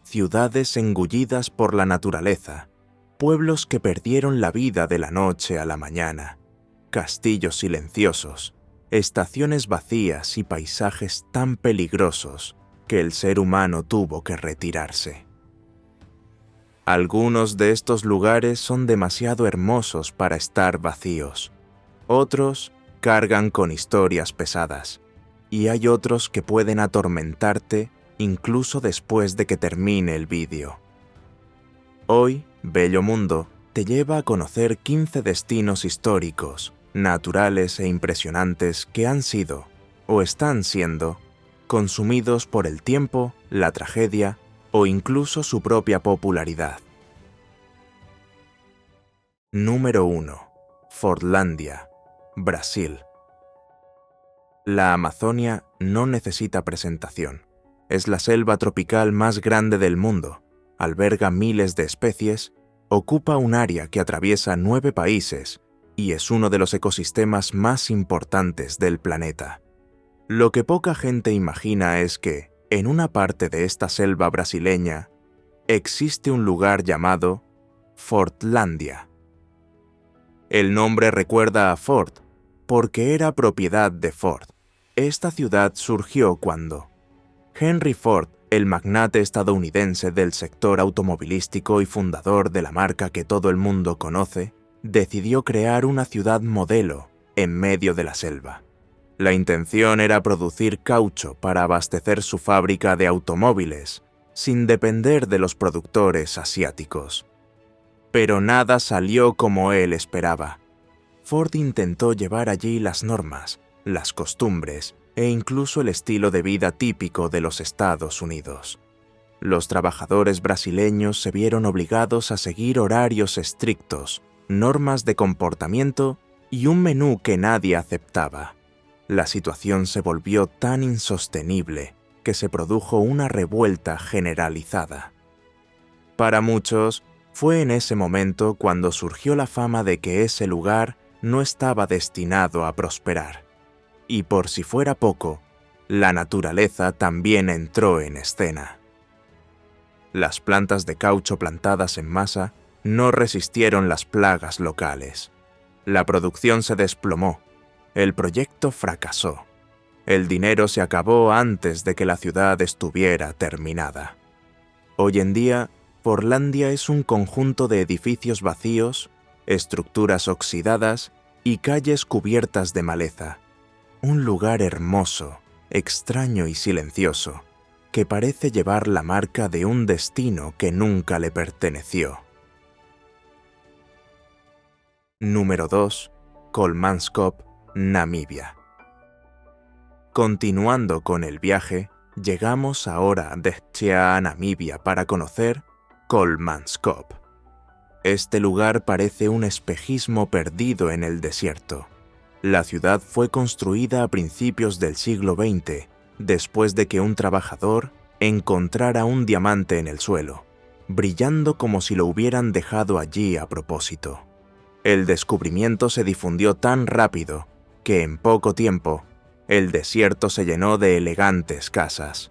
ciudades engullidas por la naturaleza, pueblos que perdieron la vida de la noche a la mañana, castillos silenciosos, estaciones vacías y paisajes tan peligrosos que el ser humano tuvo que retirarse. Algunos de estos lugares son demasiado hermosos para estar vacíos. Otros cargan con historias pesadas, y hay otros que pueden atormentarte incluso después de que termine el vídeo. Hoy, Bello Mundo te lleva a conocer 15 destinos históricos, naturales e impresionantes que han sido, o están siendo, consumidos por el tiempo, la tragedia o incluso su propia popularidad. Número 1. Fortlandia, Brasil. La Amazonia no necesita presentación. Es la selva tropical más grande del mundo, alberga miles de especies, ocupa un área que atraviesa 9 países y es uno de los ecosistemas más importantes del planeta. Lo que poca gente imagina es que, en una parte de esta selva brasileña, existe un lugar llamado Fortlandia. El nombre recuerda a Ford, porque era propiedad de Ford. Esta ciudad surgió cuando Henry Ford, el magnate estadounidense del sector automovilístico y fundador de la marca que todo el mundo conoce, decidió crear una ciudad modelo en medio de la selva. La intención era producir caucho para abastecer su fábrica de automóviles, sin depender de los productores asiáticos. Pero nada salió como él esperaba. Ford intentó llevar allí las normas, las costumbres e incluso el estilo de vida típico de los Estados Unidos. Los trabajadores brasileños se vieron obligados a seguir horarios estrictos, normas de comportamiento y un menú que nadie aceptaba. La situación se volvió tan insostenible que se produjo una revuelta generalizada. Para muchos, fue en ese momento cuando surgió la fama de que ese lugar no estaba destinado a prosperar. Y por si fuera poco, la naturaleza también entró en escena. Las plantas de caucho plantadas en masa no resistieron las plagas locales. La producción se desplomó. El proyecto fracasó. El dinero se acabó antes de que la ciudad estuviera terminada. Hoy en día, Fortlandia es un conjunto de edificios vacíos, estructuras oxidadas y calles cubiertas de maleza. Un lugar hermoso, extraño y silencioso, que parece llevar la marca de un destino que nunca le perteneció. Número 2. Kolmanskop, Namibia. Continuando con el viaje, llegamos ahora a Namibia para conocer Kolmanskop. Este lugar parece un espejismo perdido en el desierto. La ciudad fue construida a principios del siglo XX, después de que un trabajador encontrara un diamante en el suelo, brillando como si lo hubieran dejado allí a propósito. El descubrimiento se difundió tan rápido que en poco tiempo el desierto se llenó de elegantes casas,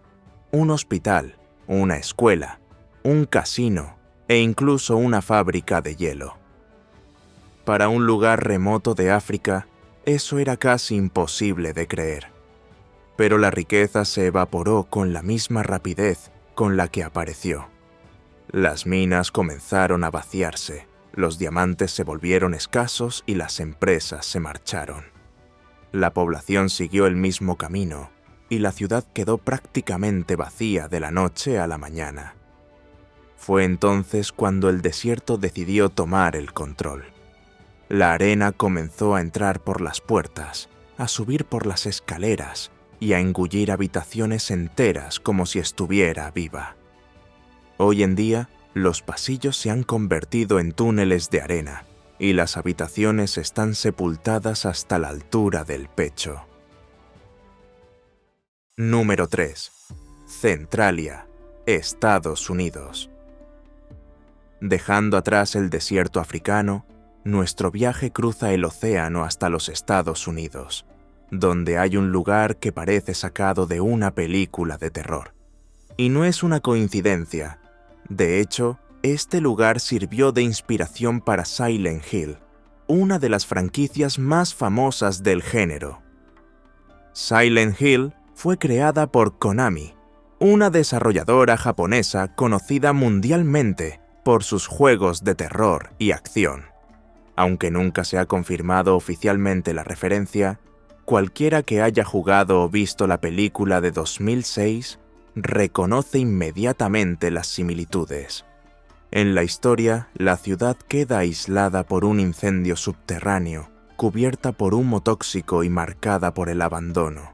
un hospital, una escuela, un casino e incluso una fábrica de hielo. Para un lugar remoto de África, eso era casi imposible de creer. Pero la riqueza se evaporó con la misma rapidez con la que apareció. Las minas comenzaron a vaciarse, los diamantes se volvieron escasos y las empresas se marcharon. La población siguió el mismo camino y la ciudad quedó prácticamente vacía de la noche a la mañana. Fue entonces cuando el desierto decidió tomar el control. La arena comenzó a entrar por las puertas, a subir por las escaleras y a engullir habitaciones enteras como si estuviera viva. Hoy en día, los pasillos se han convertido en túneles de arena y las habitaciones están sepultadas hasta la altura del pecho. Número 3. Centralia, Estados Unidos. Dejando atrás el desierto africano, nuestro viaje cruza el océano hasta los Estados Unidos, donde hay un lugar que parece sacado de una película de terror. Y no es una coincidencia De hecho, este lugar sirvió de inspiración para Silent Hill, una de las franquicias más famosas del género. Silent Hill fue creada por Konami, una desarrolladora japonesa conocida mundialmente por sus juegos de terror y acción. Aunque nunca se ha confirmado oficialmente la referencia, cualquiera que haya jugado o visto la película de 2006 reconoce inmediatamente las similitudes. En la historia, la ciudad queda aislada por un incendio subterráneo, cubierta por humo tóxico y marcada por el abandono,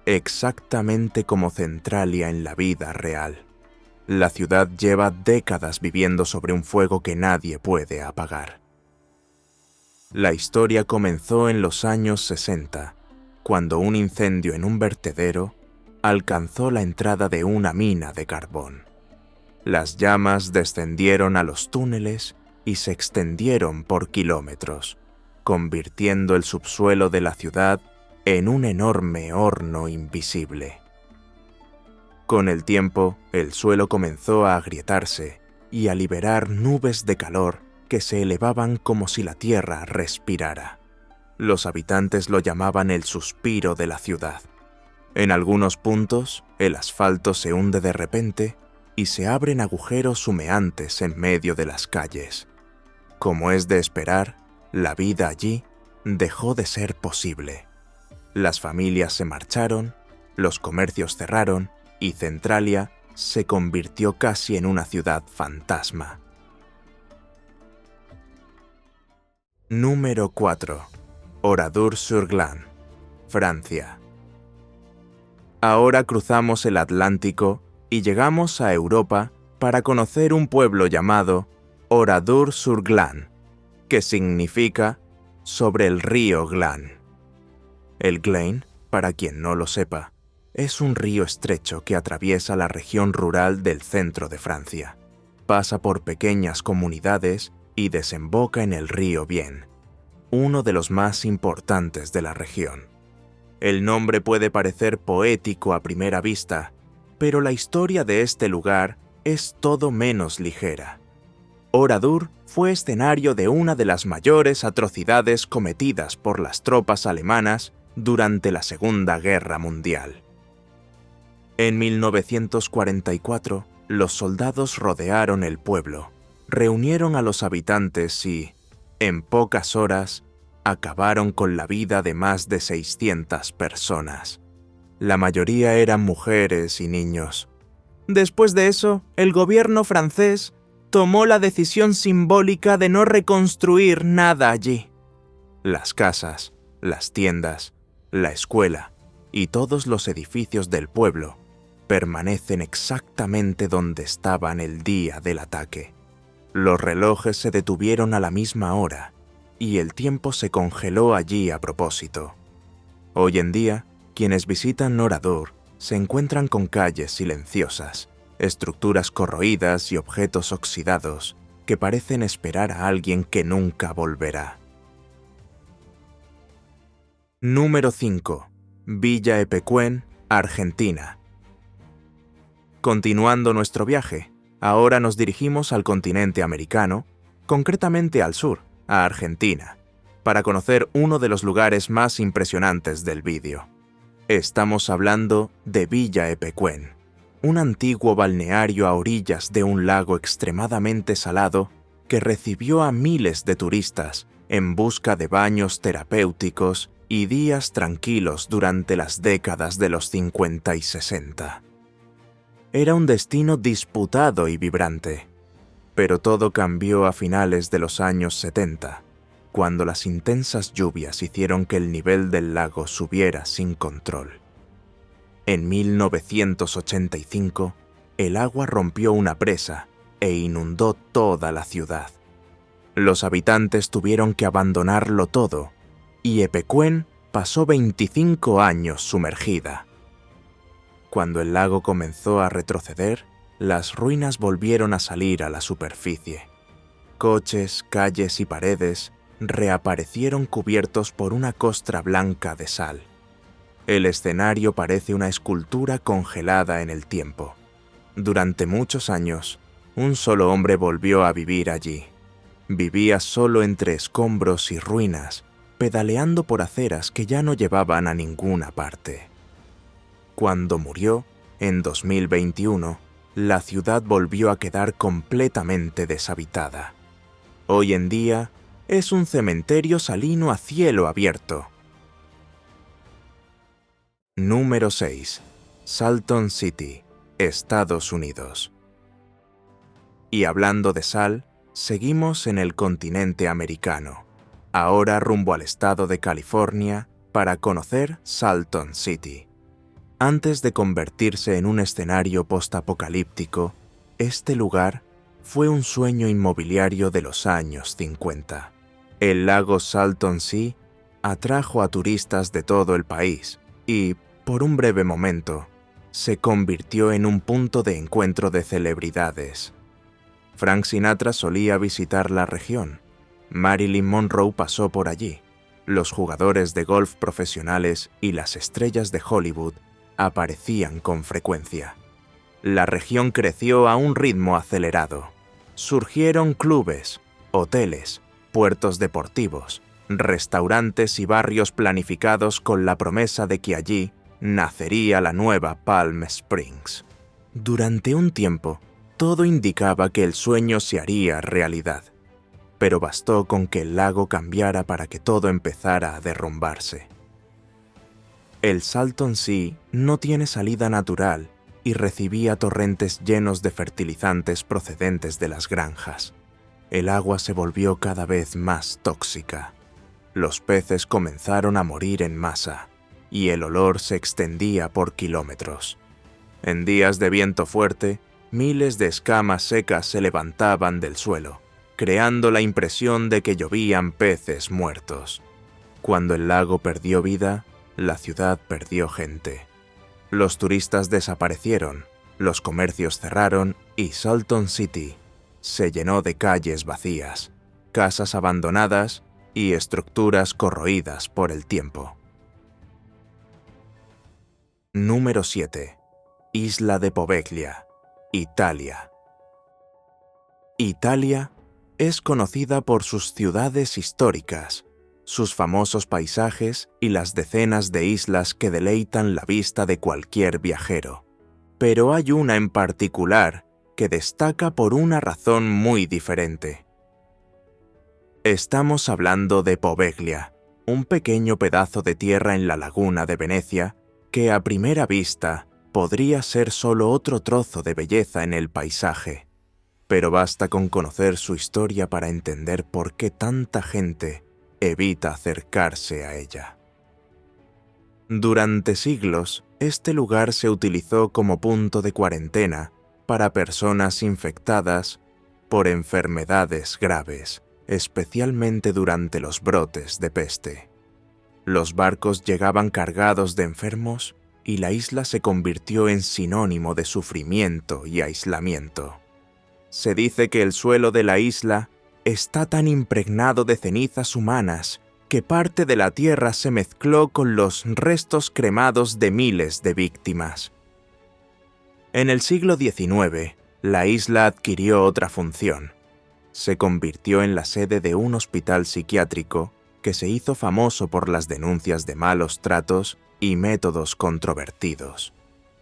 exactamente como Centralia en la vida real. La ciudad lleva décadas viviendo sobre un fuego que nadie puede apagar. La historia comenzó en los años 60, cuando un incendio en un vertedero alcanzó la entrada de una mina de carbón. Las llamas descendieron a los túneles y se extendieron por kilómetros, convirtiendo el subsuelo de la ciudad en un enorme horno invisible. Con el tiempo, el suelo comenzó a agrietarse y a liberar nubes de calor que se elevaban como si la tierra respirara. Los habitantes lo llamaban el suspiro de la ciudad. En algunos puntos, el asfalto se hunde de repente y se abren agujeros humeantes en medio de las calles. Como es de esperar, la vida allí dejó de ser posible. Las familias se marcharon, los comercios cerraron y Centralia se convirtió casi en una ciudad fantasma. Número 4. Oradour-sur-Glane, Francia. Ahora cruzamos el Atlántico y llegamos a Europa para conocer un pueblo llamado Oradour-sur-Glane, que significa sobre el río Glane. El Glane, para quien no lo sepa, es un río estrecho que atraviesa la región rural del centro de Francia. Pasa por pequeñas comunidades y desemboca en el río Vienne, uno de los más importantes de la región. El nombre puede parecer poético a primera vista, pero la historia de este lugar es todo menos ligera. Oradour fue escenario de una de las mayores atrocidades cometidas por las tropas alemanas durante la Segunda Guerra Mundial. En 1944, los soldados rodearon el pueblo, reunieron a los habitantes y, en pocas horas, acabaron con la vida de más de 600 personas. La mayoría eran mujeres y niños. Después de eso, el gobierno francés tomó la decisión simbólica de no reconstruir nada allí. Las casas, las tiendas, la escuela y todos los edificios del pueblo permanecen exactamente donde estaban el día del ataque. Los relojes se detuvieron a la misma hora y el tiempo se congeló allí a propósito. Hoy en día, quienes visitan Oradour se encuentran con calles silenciosas, estructuras corroídas y objetos oxidados que parecen esperar a alguien que nunca volverá. Número 5. Villa Epecuén, Argentina. Continuando nuestro viaje, ahora nos dirigimos al continente americano, concretamente al sur, a Argentina, para conocer uno de los lugares más impresionantes del vídeo. Estamos hablando de Villa Epecuén, un antiguo balneario a orillas de un lago extremadamente salado que recibió a miles de turistas en busca de baños terapéuticos y días tranquilos durante las décadas de los 50 y 60. Era un destino disputado y vibrante, pero todo cambió a finales de los años 70, cuando las intensas lluvias hicieron que el nivel del lago subiera sin control. En 1985, el agua rompió una presa e inundó toda la ciudad. Los habitantes tuvieron que abandonarlo todo, y Epecuén pasó 25 años sumergida. Cuando el lago comenzó a retroceder, las ruinas volvieron a salir a la superficie. Coches, calles y paredes reaparecieron cubiertos por una costra blanca de sal. El escenario parece una escultura congelada en el tiempo. Durante muchos años, Un solo hombre volvió a vivir allí. Vivía solo entre escombros y ruinas, pedaleando por aceras que ya no llevaban a ninguna parte. Cuando murió, en 2021, la ciudad volvió a quedar completamente deshabitada. Hoy en día, es un cementerio salino a cielo abierto. Número 6. Salton City, Estados Unidos. Y hablando de sal, seguimos en el continente americano, ahora rumbo al estado de California para conocer Salton City. Antes de convertirse en un escenario postapocalíptico, este lugar fue un sueño inmobiliario de los años 50. El lago Salton Sea atrajo a turistas de todo el país y, por un breve momento, se convirtió en un punto de encuentro de celebridades. Frank Sinatra solía visitar la región. Marilyn Monroe pasó por allí. Los jugadores de golf profesionales y las estrellas de Hollywood aparecían con frecuencia. La región creció a un ritmo acelerado. Surgieron clubes, hoteles, puertos deportivos, restaurantes y barrios planificados con la promesa de que allí nacería la nueva Palm Springs. Durante un tiempo, todo indicaba que el sueño se haría realidad, pero bastó con que el lago cambiara para que todo empezara a derrumbarse. El Salton Sea no tiene salida natural y recibía torrentes llenos de fertilizantes procedentes de las granjas. El agua se volvió cada vez más tóxica. Los peces comenzaron a morir en masa y el olor se extendía por kilómetros. En días de viento fuerte, miles de escamas secas se levantaban del suelo, creando la impresión de que llovían peces muertos. Cuando el lago perdió vida, la ciudad perdió gente. Los turistas desaparecieron, los comercios cerraron y Salton City se llenó de calles vacías, casas abandonadas y estructuras corroídas por el tiempo. Número 7. Isla de Poveglia, Italia. Italia es conocida por sus ciudades históricas, sus famosos paisajes y las decenas de islas que deleitan la vista de cualquier viajero. Pero hay una en particular que destaca por una razón muy diferente. Estamos hablando de Poveglia, un pequeño pedazo de tierra en la laguna de Venecia que a primera vista podría ser solo otro trozo de belleza en el paisaje. Pero basta con conocer su historia para entender por qué tanta gente evita acercarse a ella. Durante siglos, este lugar se utilizó como punto de cuarentena para personas infectadas por enfermedades graves, especialmente durante los brotes de peste. Los barcos llegaban cargados de enfermos y la isla se convirtió en sinónimo de sufrimiento y aislamiento. Se dice que el suelo de la isla está tan impregnado de cenizas humanas que parte de la tierra se mezcló con los restos cremados de miles de víctimas. En el siglo XIX, la isla adquirió otra función. Se convirtió en la sede de un hospital psiquiátrico que se hizo famoso por las denuncias de malos tratos y métodos controvertidos.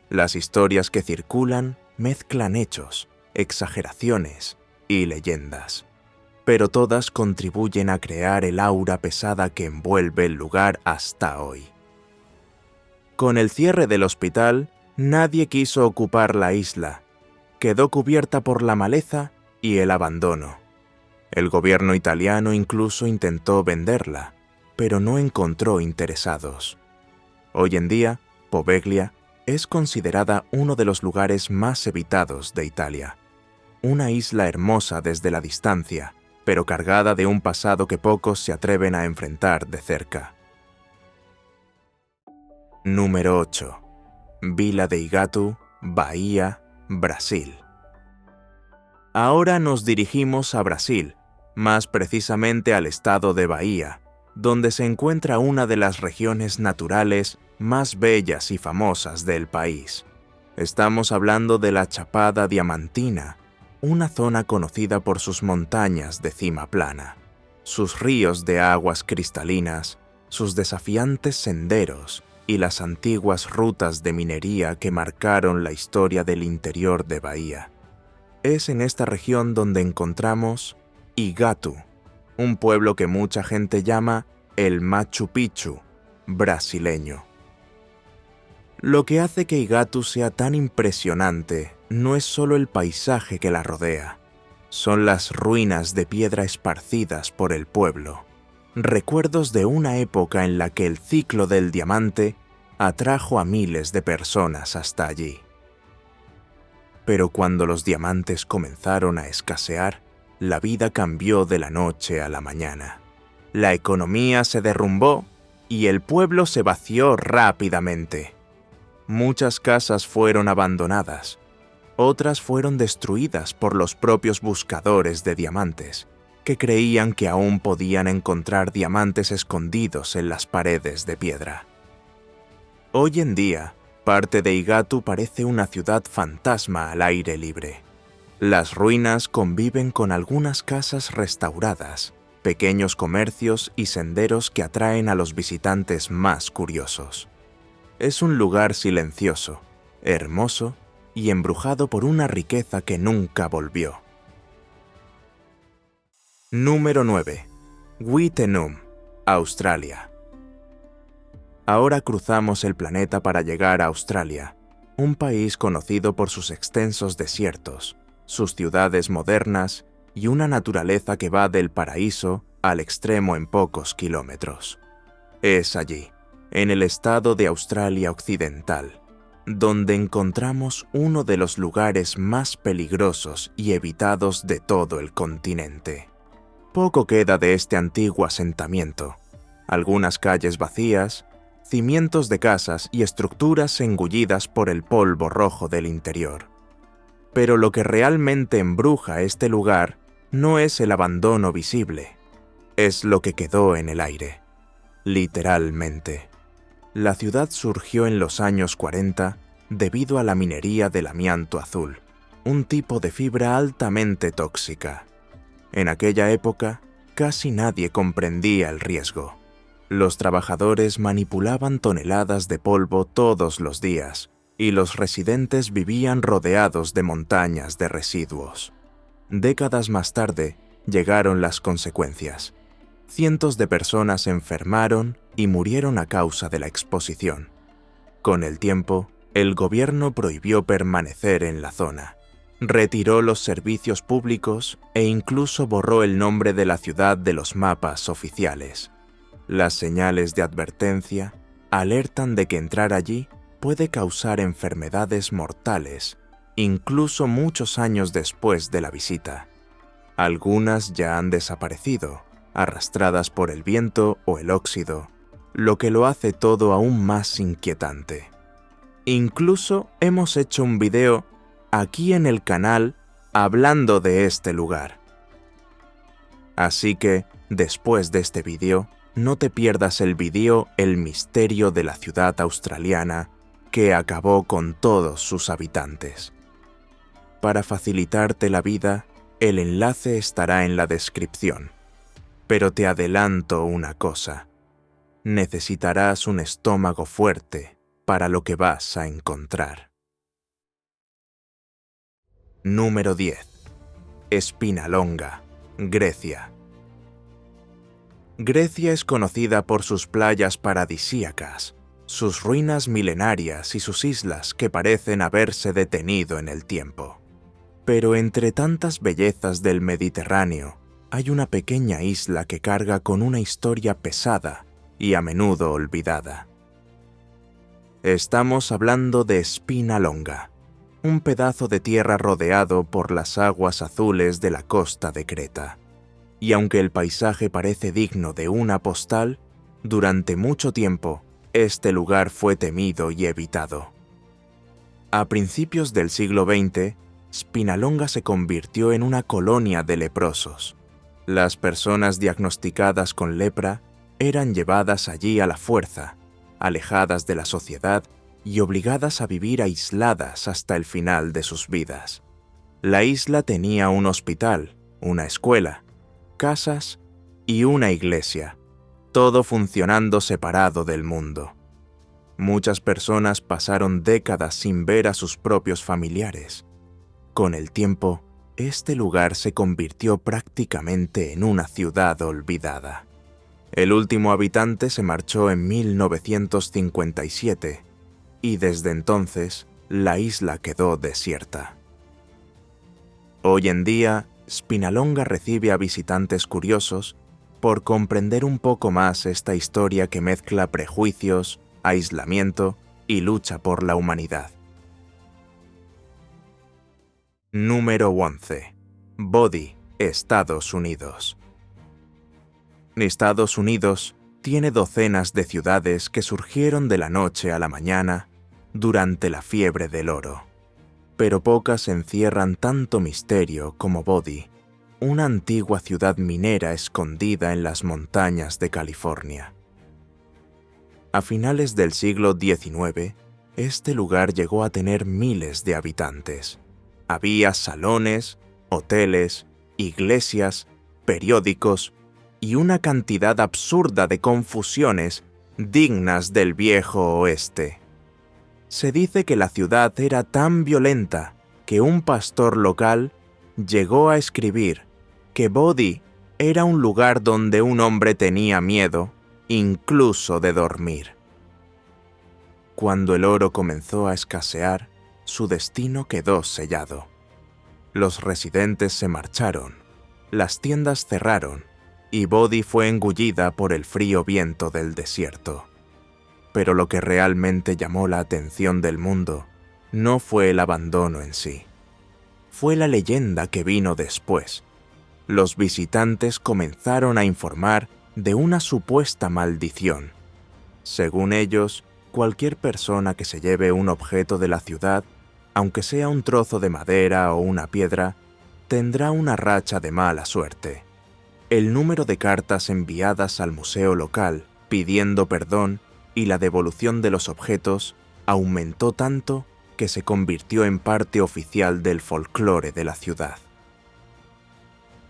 Las historias que circulan mezclan hechos, exageraciones y leyendas, pero todas contribuyen a crear el aura pesada que envuelve el lugar hasta hoy. Con el cierre del hospital, nadie quiso ocupar la isla. Quedó cubierta por la maleza y el abandono. El gobierno italiano incluso intentó venderla, pero no encontró interesados. Hoy en día, Poveglia es considerada uno de los lugares más evitados de Italia. Una isla hermosa desde la distancia, pero cargada de un pasado que pocos se atreven a enfrentar de cerca. Número 8. Vila de Igatu, Bahía, Brasil. Ahora nos dirigimos a Brasil, más precisamente al estado de Bahía, donde se encuentra una de las regiones naturales más bellas y famosas del país. Estamos hablando de la Chapada Diamantina, una zona conocida por sus montañas de cima plana, sus ríos de aguas cristalinas, sus desafiantes senderos y las antiguas rutas de minería que marcaron la historia del interior de Bahía. Es en esta región donde encontramos Iguatu, un pueblo que mucha gente llama el Machu Picchu brasileño. Lo que hace que Iguatu sea tan impresionante no es solo el paisaje que la rodea, son las ruinas de piedra esparcidas por el pueblo, recuerdos de una época en la que el ciclo del diamante atrajo a miles de personas hasta allí. Pero cuando los diamantes comenzaron a escasear, la vida cambió de la noche a la mañana. La economía se derrumbó y el pueblo se vació rápidamente. Muchas casas fueron abandonadas, otras fueron destruidas por los propios buscadores de diamantes, que creían que aún podían encontrar diamantes escondidos en las paredes de piedra. Hoy en día, parte de Iguatu parece una ciudad fantasma al aire libre. Las ruinas conviven con algunas casas restauradas, pequeños comercios y senderos que atraen a los visitantes más curiosos. Es un lugar silencioso, hermoso y embrujado por una riqueza que nunca volvió. Número 9. Wittenoom, Australia. Ahora cruzamos el planeta para llegar a Australia, un país conocido por sus extensos desiertos, sus ciudades modernas y una naturaleza que va del paraíso al extremo en pocos kilómetros. Es allí, en el estado de Australia Occidental, donde encontramos uno de los lugares más peligrosos y evitados de todo el continente. Poco queda de este antiguo asentamiento, algunas calles vacías, cimientos de casas y estructuras engullidas por el polvo rojo del interior. Pero lo que realmente embruja este lugar no es el abandono visible, es lo que quedó en el aire, literalmente. La ciudad surgió en los años 40 debido a la minería del amianto azul, un tipo de fibra altamente tóxica. En aquella época, casi nadie comprendía el riesgo. Los trabajadores manipulaban toneladas de polvo todos los días, y los residentes vivían rodeados de montañas de residuos. Décadas más tarde, llegaron las consecuencias. Cientos de personas se enfermaron y murieron a causa de la exposición. Con el tiempo, el gobierno prohibió permanecer en la zona, retiró los servicios públicos e incluso borró el nombre de la ciudad de los mapas oficiales. Las señales de advertencia alertan de que entrar allí puede causar enfermedades mortales, incluso muchos años después de la visita. Algunas ya han desaparecido, arrastradas por el viento o el óxido, lo que lo hace todo aún más inquietante. Incluso hemos hecho un video aquí en el canal hablando de este lugar. Así que, después de este video, no te pierdas el video El misterio de la ciudad australiana que acabó con todos sus habitantes. Para facilitarte la vida, el enlace estará en la descripción. Pero te adelanto una cosa. Necesitarás un estómago fuerte para lo que vas a encontrar. Número 10. Spinalonga, Grecia. Grecia es conocida por sus playas paradisíacas, sus ruinas milenarias y sus islas que parecen haberse detenido en el tiempo. Pero entre tantas bellezas del Mediterráneo, hay una pequeña isla que carga con una historia pesada y a menudo olvidada. Estamos hablando de Spinalonga, un pedazo de tierra rodeado por las aguas azules de la costa de Creta. Y aunque el paisaje parece digno de una postal, durante mucho tiempo, este lugar fue temido y evitado. A principios del siglo XX, Spinalonga se convirtió en una colonia de leprosos. Las personas diagnosticadas con lepra eran llevadas allí a la fuerza, alejadas de la sociedad y obligadas a vivir aisladas hasta el final de sus vidas. La isla tenía un hospital, una escuela, casas y una iglesia, todo funcionando separado del mundo. Muchas personas pasaron décadas sin ver a sus propios familiares. Con el tiempo, este lugar se convirtió prácticamente en una ciudad olvidada. El último habitante se marchó en 1957 y desde entonces la isla quedó desierta. Hoy en día, Spinalonga recibe a visitantes curiosos por comprender un poco más esta historia que mezcla prejuicios, aislamiento y lucha por la humanidad. Número 11. Bodie, Estados Unidos. Estados Unidos tiene docenas de ciudades que surgieron de la noche a la mañana durante la fiebre del oro, pero pocas encierran tanto misterio como Bodie, una antigua ciudad minera escondida en las montañas de California. A finales del siglo XIX, este lugar llegó a tener miles de habitantes. Había salones, hoteles, iglesias, periódicos y una cantidad absurda de confusiones dignas del viejo oeste. Se dice que la ciudad era tan violenta que un pastor local llegó a escribir que Bodie era un lugar donde un hombre tenía miedo, incluso de dormir. Cuando el oro comenzó a escasear, su destino quedó sellado. Los residentes se marcharon, las tiendas cerraron y Bodie fue engullida por el frío viento del desierto. Pero lo que realmente llamó la atención del mundo no fue el abandono en sí. Fue la leyenda que vino después. Los visitantes comenzaron a informar de una supuesta maldición. Según ellos, cualquier persona que se lleve un objeto de la ciudad, aunque sea un trozo de madera o una piedra, tendrá una racha de mala suerte. El número de cartas enviadas al museo local pidiendo perdón y la devolución de los objetos aumentó tanto que se convirtió en parte oficial del folclore de la ciudad.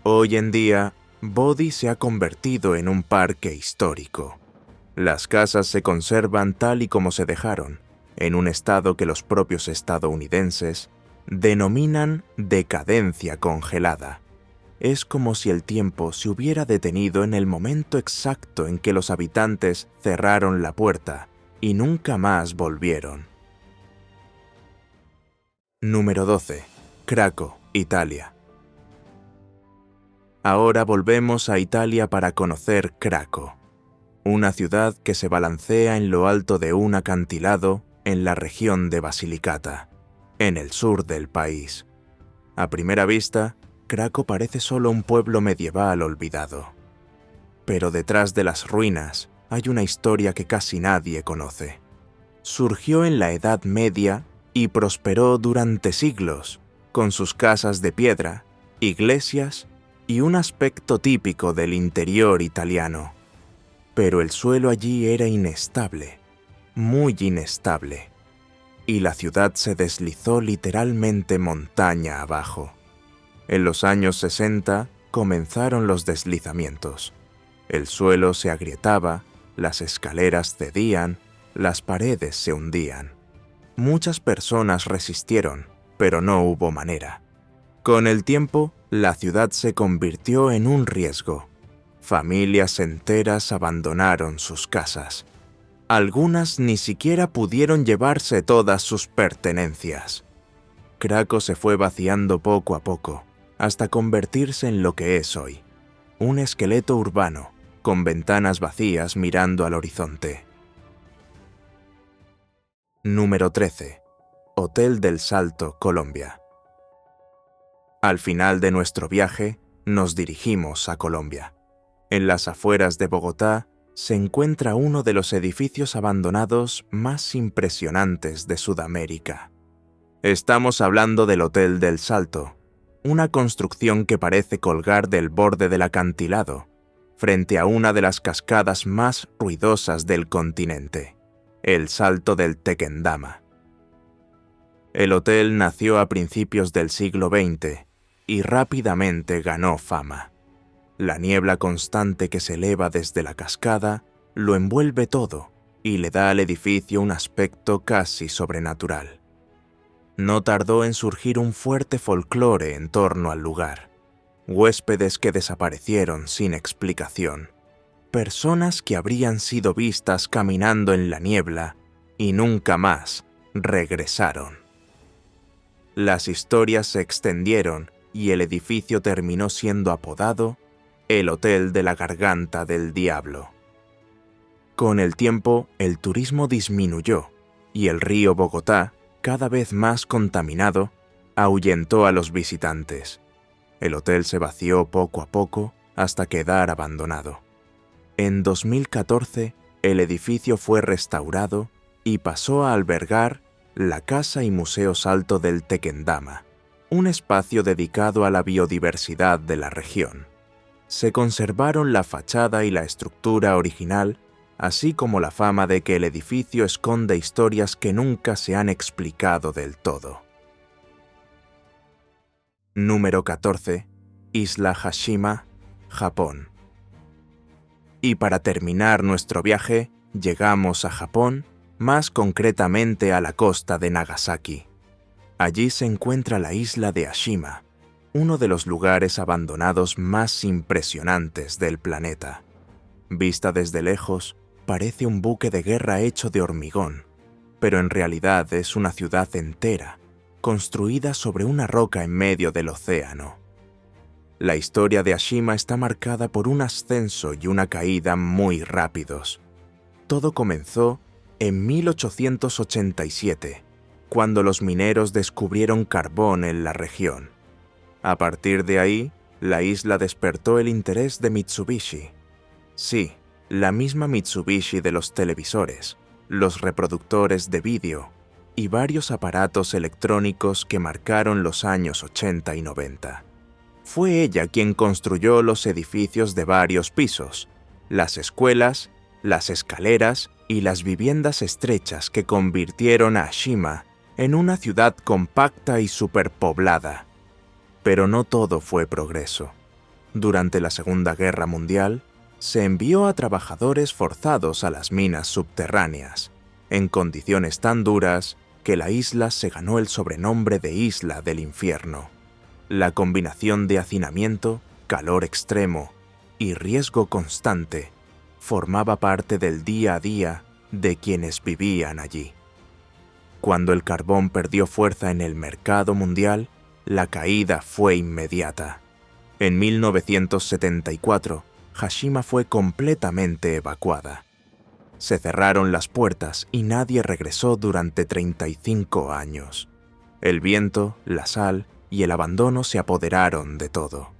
Hoy en día, Bodie se ha convertido en un parque histórico. Las casas se conservan tal y como se dejaron, en un estado que los propios estadounidenses denominan decadencia congelada. Es como si el tiempo se hubiera detenido en el momento exacto en que los habitantes cerraron la puerta y nunca más volvieron. Número 12. Craco, Italia. Ahora volvemos a Italia para conocer Craco, una ciudad que se balancea en lo alto de un acantilado en la región de Basilicata, en el sur del país. A primera vista, Craco parece solo un pueblo medieval olvidado. Pero detrás de las ruinas hay una historia que casi nadie conoce. Surgió en la Edad Media y prosperó durante siglos, con sus casas de piedra, iglesias y un aspecto típico del interior italiano. Pero el suelo allí era inestable, muy inestable, y la ciudad se deslizó literalmente montaña abajo. En los años 60 comenzaron los deslizamientos. El suelo se agrietaba, las escaleras cedían, las paredes se hundían. Muchas personas resistieron, pero no hubo manera. Con el tiempo, la ciudad se convirtió en un riesgo. Familias enteras abandonaron sus casas. Algunas ni siquiera pudieron llevarse todas sus pertenencias. Craco se fue vaciando poco a poco, hasta convertirse en lo que es hoy, un esqueleto urbano, con ventanas vacías mirando al horizonte. Número 13. Hotel del Salto, Colombia. Al final de nuestro viaje, nos dirigimos a Colombia. En las afueras de Bogotá se encuentra uno de los edificios abandonados más impresionantes de Sudamérica. Estamos hablando del Hotel del Salto, una construcción que parece colgar del borde del acantilado, frente a una de las cascadas más ruidosas del continente, el Salto del Tequendama. El hotel nació a principios del siglo XX y rápidamente ganó fama. La niebla constante que se eleva desde la cascada lo envuelve todo y le da al edificio un aspecto casi sobrenatural. No tardó en surgir un fuerte folclore en torno al lugar. Huéspedes que desaparecieron sin explicación. Personas que habrían sido vistas caminando en la niebla y nunca más regresaron. Las historias se extendieron y el edificio terminó siendo apodado el Hotel de la Garganta del Diablo. Con el tiempo, el turismo disminuyó y el río Bogotá, cada vez más contaminado, ahuyentó a los visitantes. El hotel se vació poco a poco hasta quedar abandonado. En 2014, el edificio fue restaurado y pasó a albergar la Casa y Museo Salto del Tequendama, un espacio dedicado a la biodiversidad de la región. Se conservaron la fachada y la estructura original, así como la fama de que el edificio esconde historias que nunca se han explicado del todo. Número 14. Isla Hashima, Japón. Y para terminar nuestro viaje, llegamos a Japón, más concretamente a la costa de Nagasaki. Allí se encuentra la isla de Ashima, uno de los lugares abandonados más impresionantes del planeta. Vista desde lejos, parece un buque de guerra hecho de hormigón, pero en realidad es una ciudad entera, construida sobre una roca en medio del océano. La historia de Ashima está marcada por un ascenso y una caída muy rápidos. Todo comenzó en 1887, cuando los mineros descubrieron carbón en la región. A partir de ahí, la isla despertó el interés de Mitsubishi. Sí, la misma Mitsubishi de los televisores, los reproductores de vídeo y varios aparatos electrónicos que marcaron los años 80 y 90. Fue ella quien construyó los edificios de varios pisos, las escuelas, las escaleras y las viviendas estrechas que convirtieron a Ashima en una ciudad compacta y superpoblada. Pero no todo fue progreso. Durante la Segunda Guerra Mundial, se envió a trabajadores forzados a las minas subterráneas, en condiciones tan duras que la isla se ganó el sobrenombre de Isla del Infierno. La combinación de hacinamiento, calor extremo y riesgo constante formaba parte del día a día de quienes vivían allí. Cuando el carbón perdió fuerza en el mercado mundial, la caída fue inmediata. En 1974, Hashima fue completamente evacuada. Se cerraron las puertas y nadie regresó durante 35 años. El viento, la sal y el abandono se apoderaron de todo.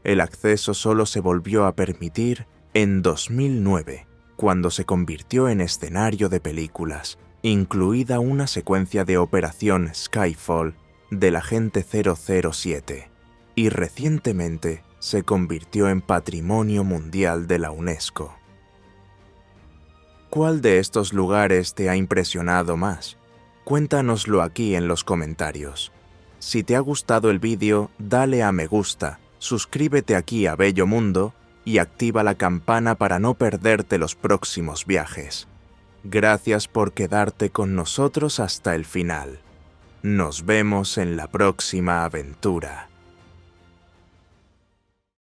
El acceso solo se volvió a permitir en 2009, cuando se convirtió en escenario de películas, incluida una secuencia de Operación Skyfall del agente 007, y recientemente se convirtió en Patrimonio Mundial de la UNESCO. ¿Cuál de estos lugares te ha impresionado más? Cuéntanoslo aquí en los comentarios. Si te ha gustado el vídeo, dale a me gusta, suscríbete aquí a Bello Mundo y activa la campana para no perderte los próximos viajes. Gracias por quedarte con nosotros hasta el final. Nos vemos en la próxima aventura.